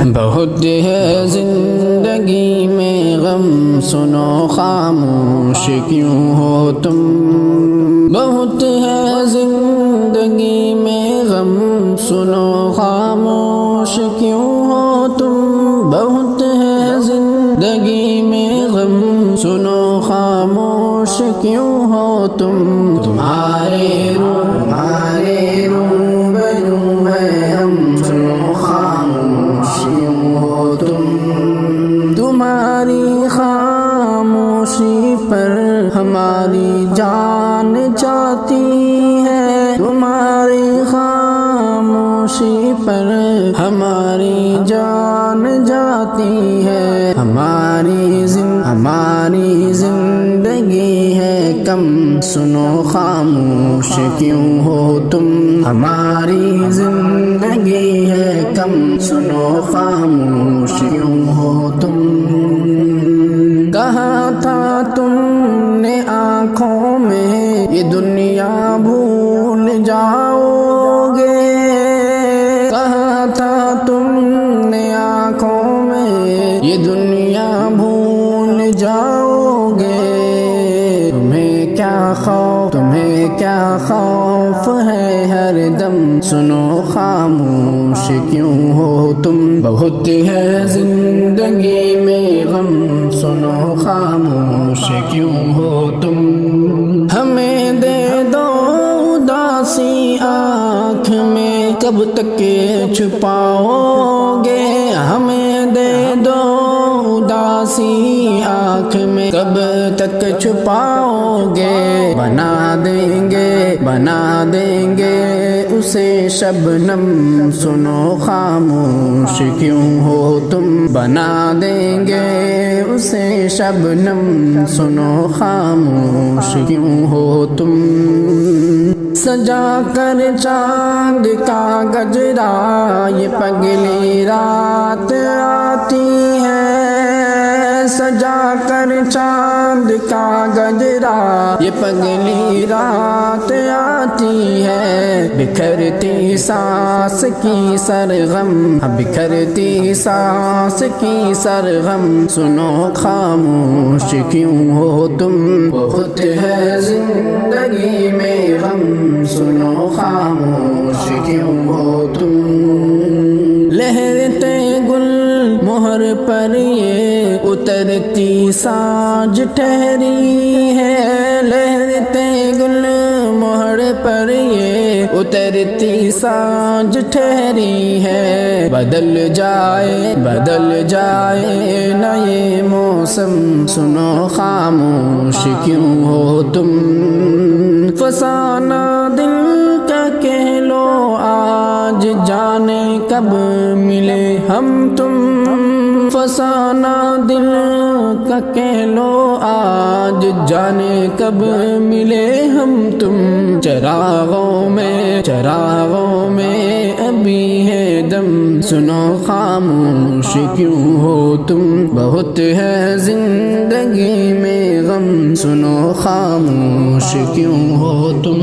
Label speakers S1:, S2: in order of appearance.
S1: بہت ہے زندگی میں غم سنو خاموش کیوں ہو تم، بہت ہے زندگی میں غم سنو خاموش کیوں ہو تم، بہت ہے زندگی میں غم سنو خاموش کیوں ہو تم، تمہارے روبرو ہے ہم سنو خاموش کیوں ہو تم، تمہاری خاموشی پر ہماری جان جاتی ہے، تمہاری خاموشی پر ہماری جان جاتی ہے، ہماری زندگی ہے کم سنو خاموش کیوں ہو تم، ہماری زندگی ہے کم سنو خاموش کیوں ہو تم، کہا تھا تم نے آنکھوں میں یہ دنیا بھول جاؤ گے، کہا تھا تم نے آنکھوں میں یہ دنیا بھول جاؤ گے، تمہیں کیا خوف ہے ہر دم سنو خاموش کیوں ہو تم، بہت ہے زندگی میں غم سنو خاموش کیوں ہو تم، ہمیں دے دو اداسی آنکھ میں کب تک چھپاؤ گے، ہمیں دے دو اداسی آنکھ میں کب تک چھپاؤ گے، بنا دیں گے اسے شبنم سنو خاموش کیوں ہو تم، بنا دیں گے اسے شبنم سنو خاموش کیوں ہو تم، سجا کر چاند کا گجرا یہ پگلی رات آتی ہے، سجا کر چاند کا گجرا یہ پگلی رات آتی ہے، بکھرتی سانس کی سرغم، بکھرتی سانس کی سرغم سنو خاموش کیوں ہو تم، بہت ہے زندگی میں غم سنو خاموش کیوں ہو تم، لہرتے گل مہر پر یہ اترتی سانج ٹھہری ہے، لہرتے گل مہر پر یہ اترتی سانج ٹھہری ہے، بدل جائے نہ یہ موسم سنو خاموش کیوں ہو تم، فسانہ دل کا کہہ لو آج جانے کب ملے ہم تم، فسانہ دل کا کہہ لو آج جانے کب ملے ہم تم، چراغوں میں ابھی ہے دم سنو خاموش کیوں ہو تم، بہت ہے زندگی میں غم سنو خاموش کیوں ہو تم۔